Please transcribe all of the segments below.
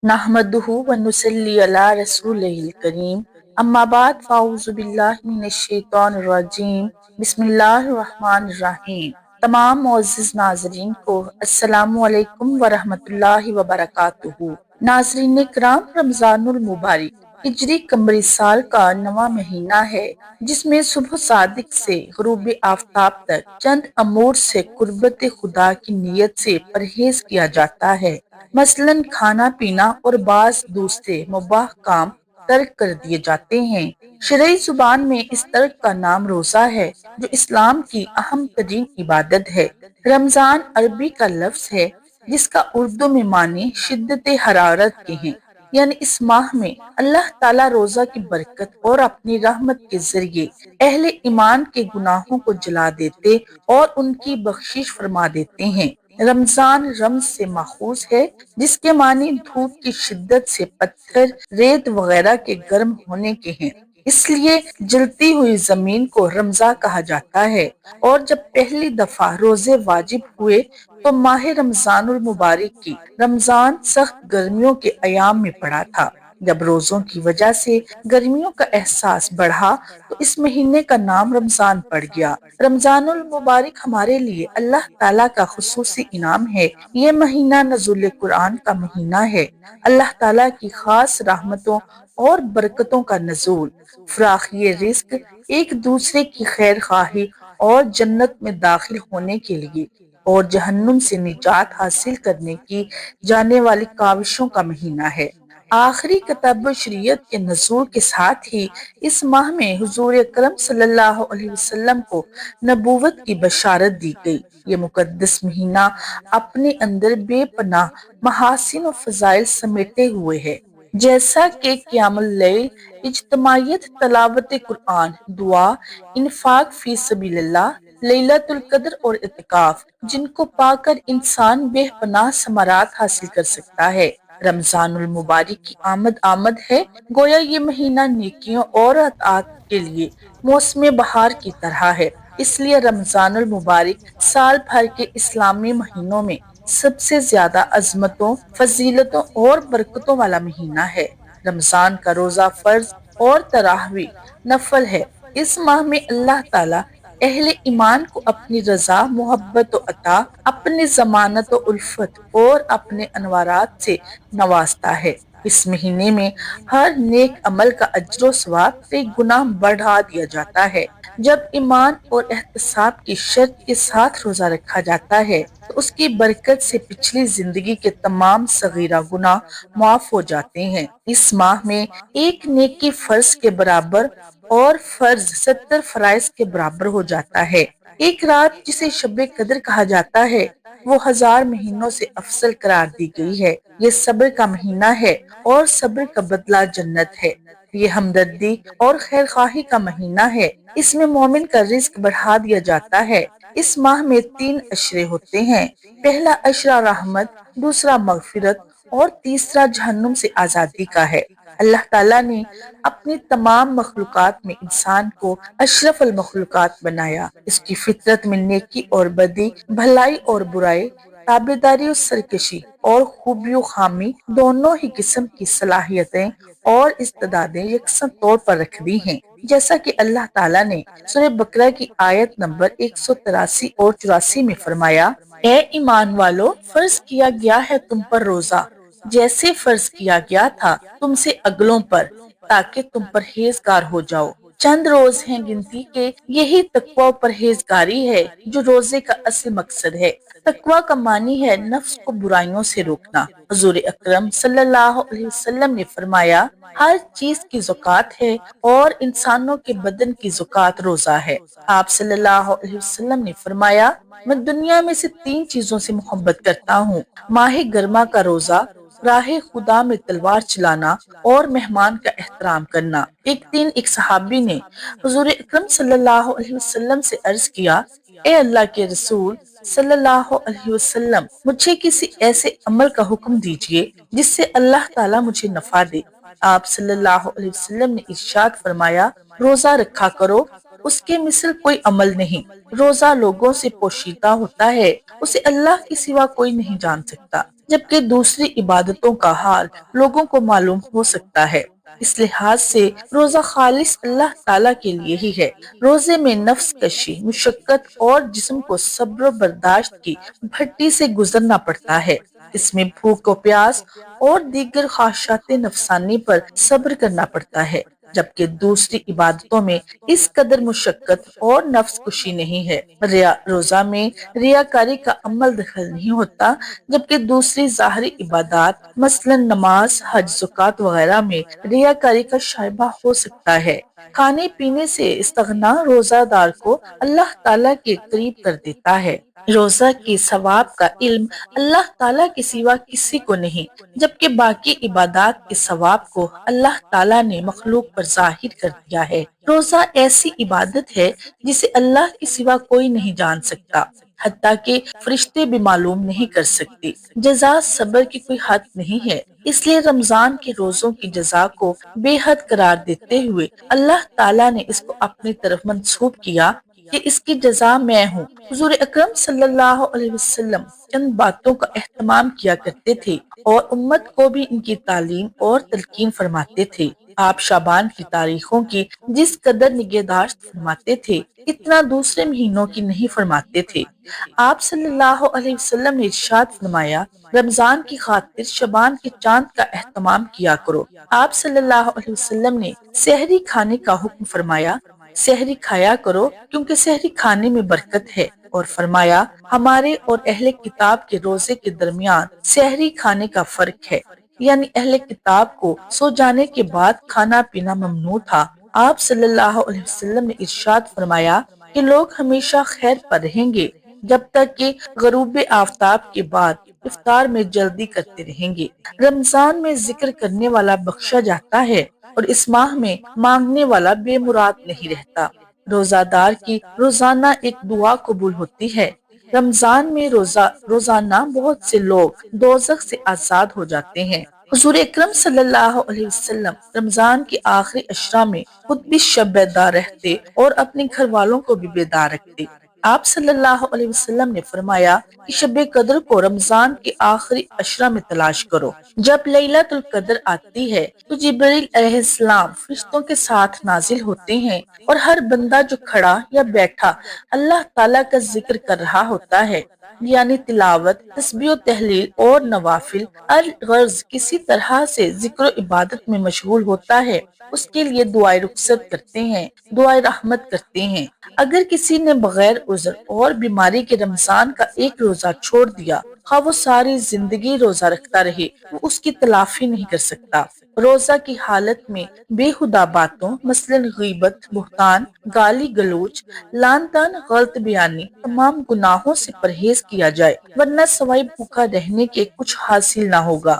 نحمدہ ونصلی علی رسولہ الکریم اما بعد فاعوذ باللہ من الشیطان الرجیم بسم اللہ الرحمن الرحیم۔ تمام معزز ناظرین کو السلام علیکم ورحمۃ اللہ وبرکاتہ۔ ناظرین کرام، رمضان المبارک ہجری قمری سال کا نواں مہینہ ہے، جس میں صبح صادق سے غروب آفتاب تک چند امور سے قربت خدا کی نیت سے پرہیز کیا جاتا ہے، مثلاً کھانا پینا اور بعض دوسرے مباح کام ترک کر دیے جاتے ہیں۔ شرعی زبان میں اس ترک کا نام روزہ ہے، جو اسلام کی اہم ترین عبادت ہے۔ رمضان عربی کا لفظ ہے، جس کا اردو میں معنی شدت حرارت کے ہیں، یعنی اس ماہ میں اللہ تعالیٰ روزہ کی برکت اور اپنی رحمت کے ذریعے اہل ایمان کے گناہوں کو جلا دیتے اور ان کی بخشش فرما دیتے ہیں۔ رمضان رمز سے ماخوذ ہے، جس کے معنی دھوپ کی شدت سے پتھر، ریت وغیرہ کے گرم ہونے کے ہیں، اس لیے جلتی ہوئی زمین کو رمضاں کہا جاتا ہے۔ اور جب پہلی دفعہ روزے واجب ہوئے تو ماہ رمضان المبارک کی رمضان سخت گرمیوں کے ایام میں پڑا تھا۔ جب روزوں کی وجہ سے گرمیوں کا احساس بڑھا تو اس مہینے کا نام رمضان پڑ گیا۔ رمضان المبارک ہمارے لیے اللہ تعالیٰ کا خصوصی انعام ہے۔ یہ مہینہ نزول قرآن کا مہینہ ہے، اللہ تعالیٰ کی خاص رحمتوں اور برکتوں کا نزول، فراخی رزق، ایک دوسرے کی خیر خواہی اور جنت میں داخل ہونے کے لیے اور جہنم سے نجات حاصل کرنے کی جانے والی کاوشوں کا مہینہ ہے۔ آخری کتاب شریعت کے نزول کے ساتھ ہی اس ماہ میں حضور اکرم صلی اللہ علیہ وسلم کو نبوت کی بشارت دی گئی۔ یہ مقدس مہینہ اپنے اندر بے پناہ محاسن و فضائل سمیٹے ہوئے ہے، جیسا کہ قیام اللیل، اجتماعیت، تلاوت قرآن، دعا، انفاق فی سبیل اللہ، لیلۃ القدر اور اعتکاف، جن کو پا کر انسان بے پناہ ثمرات حاصل کر سکتا ہے۔ رمضان المبارک کی آمد ہے، گویا یہ مہینہ نیکیوں اور اطاعت کے لیے موسم بہار کی طرح ہے۔ اس لیے رمضان المبارک سال بھر کے اسلامی مہینوں میں سب سے زیادہ عظمتوں، فضیلتوں اور برکتوں والا مہینہ ہے۔ رمضان کا روزہ فرض اور تراویح نفل ہے۔ اس ماہ میں اللہ تعالیٰ اہل ایمان کو اپنی رضا، محبت و عطا، اپنی ضمانت و الفت اور اپنے انوارات سے نوازتا ہے۔ اس مہینے میں ہر نیک عمل کا اجر و ثواب کئی گنا بڑھا دیا جاتا ہے۔ جب ایمان اور احتساب کی شرط کے ساتھ روزہ رکھا جاتا ہے تو اس کی برکت سے پچھلی زندگی کے تمام صغیرہ گناہ معاف ہو جاتے ہیں۔ اس ماہ میں ایک نیکی فرض کے برابر اور فرض 70 فرائض کے برابر ہو جاتا ہے۔ ایک رات جسے شب قدر کہا جاتا ہے، وہ 1000 مہینوں سے افضل قرار دی گئی ہے۔ یہ صبر کا مہینہ ہے اور صبر کا بدلہ جنت ہے۔ یہ ہمدردی اور خیر خواہی کا مہینہ ہے، اس میں مومن کا رزق بڑھا دیا جاتا ہے۔ اس ماہ میں 3 عشرے ہوتے ہیں، پہلا عشرہ رحمت، دوسرا مغفرت اور تیسرا جہنم سے آزادی کا ہے۔ اللہ تعالیٰ نے اپنی تمام مخلوقات میں انسان کو اشرف المخلوقات بنایا۔ اس کی فطرت میں نیکی اور بدی، بھلائی اور برائی، تابعداری اور سرکشی اور خوبی و خامی دونوں ہی قسم کی صلاحیتیں اور استعدادیں یکساں طور پر رکھ دی ہیں، جیسا کہ اللہ تعالیٰ نے سورہ بقرہ کی آیت نمبر 183 اور 84 میں فرمایا، اے ایمان والو، فرض کیا گیا ہے تم پر روزہ، جیسے فرض کیا گیا تھا تم سے اگلوں پر، تاکہ تم پرہیزگار ہو جاؤ۔ چند روز ہیں گنتی کے، یہی تقوی و پرہیزگاری ہے جو روزے کا اصل مقصد ہے۔ تقوی کا معنی ہے نفس کو برائیوں سے روکنا۔ حضور اکرم صلی اللہ علیہ وسلم نے فرمایا، ہر چیز کی زکوٰۃ ہے اور انسانوں کے بدن کی زکوٰۃ روزہ ہے۔ آپ صلی اللہ علیہ وسلم نے فرمایا، میں دنیا میں سے 3 چیزوں سے محبت کرتا ہوں: ماہ گرما کا روزہ، راہ خدا میں تلوار چلانا اور مہمان کا احترام کرنا۔ ایک دن ایک صحابی نے حضور اکرم صلی اللہ علیہ وسلم سے عرض کیا، اے اللہ کے رسول صلی اللہ علیہ وسلم، مجھے کسی ایسے عمل کا حکم دیجئے جس سے اللہ تعالیٰ مجھے نفع دے۔ آپ صلی اللہ علیہ وسلم نے ارشاد فرمایا، روزہ رکھا کرو، اس کے مثل کوئی عمل نہیں۔ روزہ لوگوں سے پوشیدہ ہوتا ہے، اسے اللہ کے سوا کوئی نہیں جان سکتا۔ جبکہ دوسری عبادتوں کا حال لوگوں کو معلوم ہو سکتا ہے۔ اس لحاظ سے روزہ خالص اللہ تعالیٰ کے لیے ہی ہے۔ روزے میں نفس کشی، مشقت اور جسم کو صبر و برداشت کی بھٹی سے گزرنا پڑتا ہے۔ اس میں بھوک و پیاس اور دیگر خواہشات نفسانی پر صبر کرنا پڑتا ہے، جبکہ دوسری عبادتوں میں اس قدر مشقت اور نفس کشی نہیں ہے۔ روزہ میں ریاکاری کا عمل دخل نہیں ہوتا، جبکہ دوسری ظاہری عبادات مثلا نماز، حج، زکوٰۃ وغیرہ میں ریاکاری کا شائبہ ہو سکتا ہے۔ کھانے پینے سے استغنا روزہ دار کو اللہ تعالیٰ کے قریب کر دیتا ہے۔ روزہ کے ثواب کا علم اللہ تعالیٰ کے سوا کسی کو نہیں، جبکہ باقی عبادات کے ثواب کو اللہ تعالیٰ نے مخلوق پر ظاہر کر دیا ہے۔ روزہ ایسی عبادت ہے جسے اللہ کے سوا کوئی نہیں جان سکتا، حتیٰ کہ فرشتے بھی معلوم نہیں کر سکتے۔ جزا صبر کی کوئی حد نہیں ہے، اس لیے رمضان کے روزوں کی جزا کو بے حد قرار دیتے ہوئے اللہ تعالیٰ نے اس کو اپنی طرف منسوب کیا کہ اس کی جزا میں ہوں۔ حضور اکرم صلی اللہ علیہ وسلم چند باتوں کا اہتمام کیا کرتے تھے اور امت کو بھی ان کی تعلیم اور تلقین فرماتے تھے۔ آپ شعبان کی تاریخوں کی جس قدر نگہداشت فرماتے تھے، اتنا دوسرے مہینوں کی نہیں فرماتے تھے۔ آپ صلی اللہ علیہ وسلم نے ارشاد فرمایا، رمضان کی خاطر شعبان کے چاند کا اہتمام کیا کرو۔ آپ صلی اللہ علیہ وسلم نے سحری کھانے کا حکم فرمایا، سحری کھایا کرو کیونکہ سحری کھانے میں برکت ہے، اور فرمایا ہمارے اور اہل کتاب کے روزے کے درمیان سحری کھانے کا فرق ہے، یعنی اہل کتاب کو سو جانے کے بعد کھانا پینا ممنوع تھا۔ آپ صلی اللہ علیہ وسلم نے ارشاد فرمایا کہ لوگ ہمیشہ خیر پر رہیں گے جب تک کہ غروب آفتاب کے بعد افطار میں جلدی کرتے رہیں گے۔ رمضان میں ذکر کرنے والا بخشا جاتا ہے اور اس ماہ میں مانگنے والا بے مراد نہیں رہتا۔ روزہ دار کی روزانہ ایک دعا قبول ہوتی ہے۔ رمضان میں روزانہ بہت سے لوگ دوزخ سے آزاد ہو جاتے ہیں۔ حضور اکرم صلی اللہ علیہ وسلم رمضان کے آخری عشرہ میں خود بھی شب بیدار رہتے اور اپنے گھر والوں کو بھی بیدار رکھتے۔ آپ صلی اللہ علیہ وسلم نے فرمایا کہ شب قدر کو رمضان کے آخری عشرہ میں تلاش کرو۔ جب لیلۃ القدر آتی ہے تو جبریل علیہ السلام فرشتوں کے ساتھ نازل ہوتے ہیں، اور ہر بندہ جو کھڑا یا بیٹھا اللہ تعالیٰ کا ذکر کر رہا ہوتا ہے، یعنی تلاوت، تسبیح و تحلیل اور نوافل، الغرض کسی طرح سے ذکر و عبادت میں مشغول ہوتا ہے، اس کے لیے دعائے رخصت کرتے ہیں، دعائے رحمت کرتے ہیں۔ اگر کسی نے بغیر عذر اور بیماری کے رمضان کا ایک روزہ چھوڑ دیا، خواہ وہ ساری زندگی روزہ رکھتا رہے، وہ اس کی تلافی نہیں کر سکتا۔ روزہ کی حالت میں بے ہدہ باتوں مثلا غیبت، بہتان، گالی گلوچ، لعن طعن، غلط بیانی، تمام گناہوں سے پرہیز کیا جائے، ورنہ سوائے بھوکا رہنے کے کچھ حاصل نہ ہوگا۔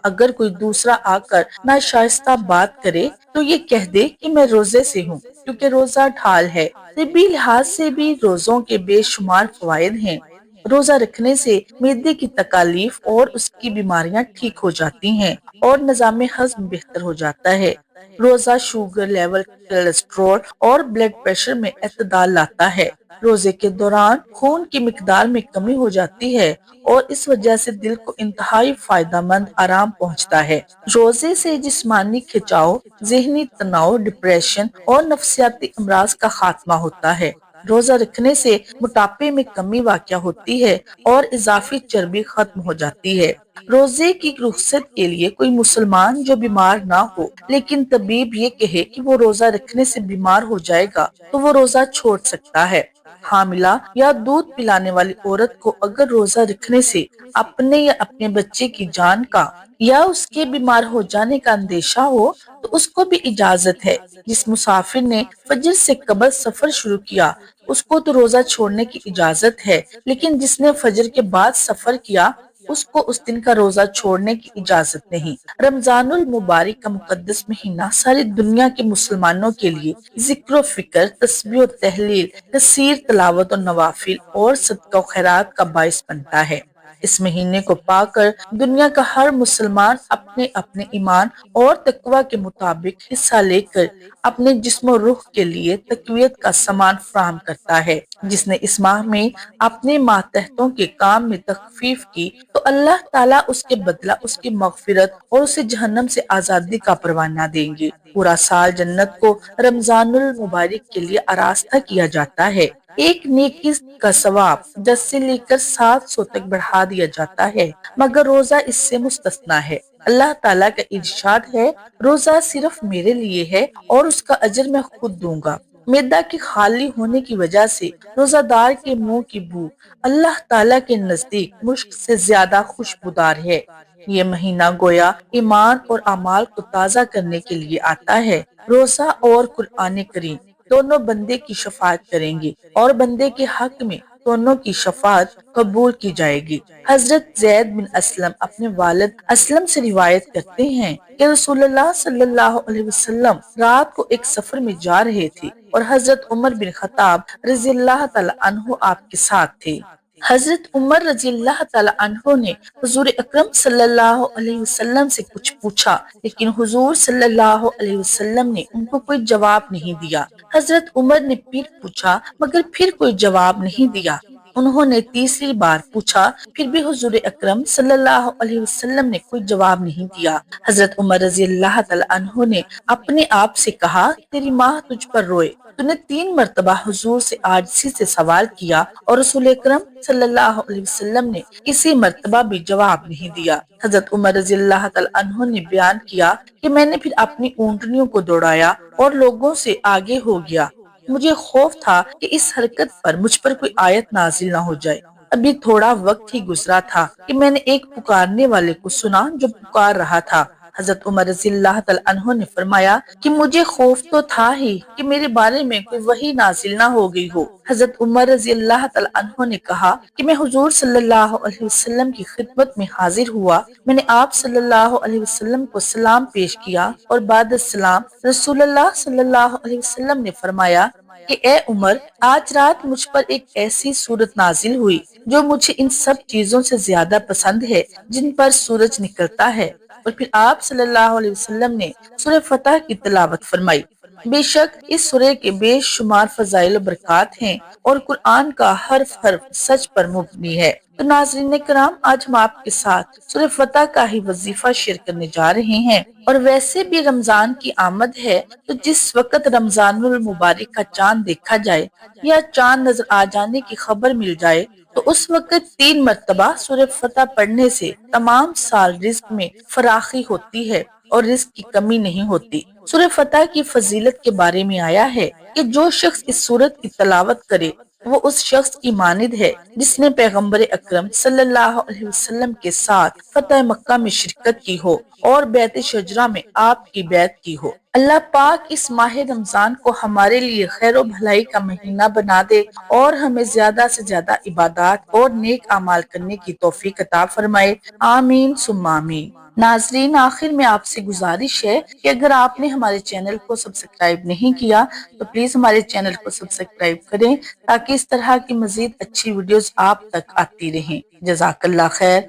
اگر کوئی دوسرا آ کر ناشائستہ بات کرے تو یہ کہہ دے کہ میں روزے سے ہوں، کیونکہ روزہ ڈھال ہے۔ طبی لحاظ سے بھی روزوں کے بے شمار فوائد ہیں۔ روزہ رکھنے سے معدے کی تکالیف اور اس کی بیماریاں ٹھیک ہو جاتی ہیں اور نظام ہضم بہتر ہو جاتا ہے۔ روزہ شوگر لیول، کولیسٹرول اور بلڈ پریشر میں اعتدال لاتا ہے۔ روزے کے دوران خون کی مقدار میں کمی ہو جاتی ہے اور اس وجہ سے دل کو انتہائی فائدہ مند آرام پہنچتا ہے۔ روزے سے جسمانی کھچاؤ، ذہنی تناؤ، ڈپریشن اور نفسیاتی امراض کا خاتمہ ہوتا ہے۔ روزہ رکھنے سے موٹاپے میں کمی واقع ہوتی ہے اور اضافی چربی ختم ہو جاتی ہے۔ روزے کی رخصت کے لیے کوئی مسلمان جو بیمار نہ ہو لیکن طبیب یہ کہے کہ وہ روزہ رکھنے سے بیمار ہو جائے گا تو وہ روزہ چھوڑ سکتا ہے۔ حاملہ یا دودھ پلانے والی عورت کو اگر روزہ رکھنے سے اپنے یا اپنے بچے کی جان کا یا اس کے بیمار ہو جانے کا اندیشہ ہو تو اس کو بھی اجازت ہے۔ جس مسافر نے فجر سے قبل سفر شروع کیا اس کو تو روزہ چھوڑنے کی اجازت ہے، لیکن جس نے فجر کے بعد سفر کیا اس کو اس دن کا روزہ چھوڑنے کی اجازت نہیں۔ رمضان المبارک کا مقدس مہینہ ساری دنیا کے مسلمانوں کے لیے ذکر و فکر، تسبیح و تحلیل، کثیر تلاوت و نوافل اور صدقہ و خیرات کا باعث بنتا ہے۔ اس مہینے کو پا کر دنیا کا ہر مسلمان اپنے اپنے ایمان اور تقوی کے مطابق حصہ لے کر اپنے جسم و روح کے لیے تقویت کا سامان فراہم کرتا ہے۔ جس نے اس ماہ میں اپنے ماتحتوں کے کام میں تخفیف کی تو اللہ تعالیٰ اس کے بدلہ اس کی مغفرت اور اسے جہنم سے آزادی کا پروانہ دیں گے۔ پورا سال جنت کو رمضان المبارک کے لیے آراستہ کیا جاتا ہے۔ ایک نیکی کا ثواب 10 سے لے کر 700 تک بڑھا دیا جاتا ہے، مگر روزہ اس سے مستثنا ہے۔ اللہ تعالیٰ کا ارشاد ہے، روزہ صرف میرے لیے ہے اور اس کا اجر میں خود دوں گا۔ معدہ کے خالی ہونے کی وجہ سے روزہ دار کے منہ کی بو اللہ تعالیٰ کے نزدیک مشک سے زیادہ خوشبودار ہے۔ یہ مہینہ گویا ایمان اور اعمال کو تازہ کرنے کے لیے آتا ہے۔ روزہ اور قرآن کریم دونوں بندے کی شفاعت کریں گے اور بندے کے حق میں دونوں کی شفاعت قبول کی جائے گی۔ حضرت زید بن اسلم اپنے والد اسلم سے روایت کرتے ہیں کہ رسول اللہ صلی اللہ علیہ وسلم رات کو ایک سفر میں جا رہے تھے اور حضرت عمر بن خطاب رضی اللہ تعالی عنہ آپ کے ساتھ تھے۔ حضرت عمر رضی اللہ تعالی عنہ نے حضور اکرم صلی اللہ علیہ وسلم سے کچھ پوچھا، لیکن حضور صلی اللہ علیہ وسلم نے ان کو کوئی جواب نہیں دیا۔ حضرت عمر نے پھر پوچھا مگر پھر کوئی جواب نہیں دیا۔ انہوں نے تیسری بار پوچھا، پھر بھی حضور اکرم صلی اللہ علیہ وسلم نے کوئی جواب نہیں دیا۔ حضرت عمر رضی اللہ تعالی عنہ نے اپنے آپ سے کہا، تیری ماں تجھ پر روئے، تو نے 3 مرتبہ حضور سے عاجزی سے سوال کیا اور رسول اکرم صلی اللہ علیہ وسلم نے کسی مرتبہ بھی جواب نہیں دیا۔ حضرت عمر رضی اللہ تعالی عنہ نے بیان کیا کہ میں نے پھر اپنی اونٹنیوں کو دوڑایا اور لوگوں سے آگے ہو گیا۔ مجھے خوف تھا کہ اس حرکت پر مجھ پر کوئی آیت نازل نہ ہو جائے۔ ابھی تھوڑا وقت ہی گزرا تھا کہ میں نے ایک پکارنے والے کو سنا جو پکار رہا تھا۔ حضرت عمر رضی اللہ تعالی عنہ نے فرمایا کہ مجھے خوف تو تھا ہی کہ میرے بارے میں کوئی وحی نازل نہ ہو گئی ہو۔ حضرت عمر رضی اللہ تعالی عنہ نے کہا کہ میں حضور صلی اللہ علیہ وسلم کی خدمت میں حاضر ہوا۔ میں نے آپ صلی اللہ علیہ وسلم کو سلام پیش کیا اور بعد السلام رسول اللہ صلی اللہ علیہ وسلم نے فرمایا کہ اے عمر، آج رات مجھ پر ایک ایسی صورت نازل ہوئی جو مجھے ان سب چیزوں سے زیادہ پسند ہے جن پر سورج نکلتا ہے۔ اور پھر آپ صلی اللہ علیہ وسلم نے سورہ فتح کی تلاوت فرمائی۔ بے شک اس سورہ کے بے شمار فضائل و برکات ہیں اور قرآن کا حرف حرف سچ پر مبنی ہے۔ تو ناظرین کرام، آج ہم آپ کے ساتھ سورہ فتح کا ہی وظیفہ شیئر کرنے جا رہے ہیں۔ اور ویسے بھی رمضان کی آمد ہے، تو جس وقت رمضان المبارک کا چاند دیکھا جائے یا چاند نظر آ جانے کی خبر مل جائے تو اس وقت 3 مرتبہ سورہ فتح پڑھنے سے تمام سال رزق میں فراخی ہوتی ہے اور رزق کی کمی نہیں ہوتی۔ سورہ فتح کی فضیلت کے بارے میں آیا ہے کہ جو شخص اس سورت کی تلاوت کرے وہ اس شخص کی مانند ہے جس نے پیغمبر اکرم صلی اللہ علیہ وسلم کے ساتھ فتح مکہ میں شرکت کی ہو اور بیعت شجرہ میں آپ کی بیعت کی ہو۔ اللہ پاک اس ماہ رمضان کو ہمارے لیے خیر و بھلائی کا مہینہ بنا دے اور ہمیں زیادہ سے زیادہ عبادات اور نیک اعمال کرنے کی توفیق عطا فرمائے، آمین ثم آمین۔ ناظرین، آخر میں آپ سے گزارش ہے کہ اگر آپ نے ہمارے چینل کو سبسکرائب نہیں کیا تو پلیز ہمارے چینل کو سبسکرائب کریں تاکہ اس طرح کی مزید اچھی ویڈیوز آپ تک آتی رہیں۔ جزاک اللہ خیر۔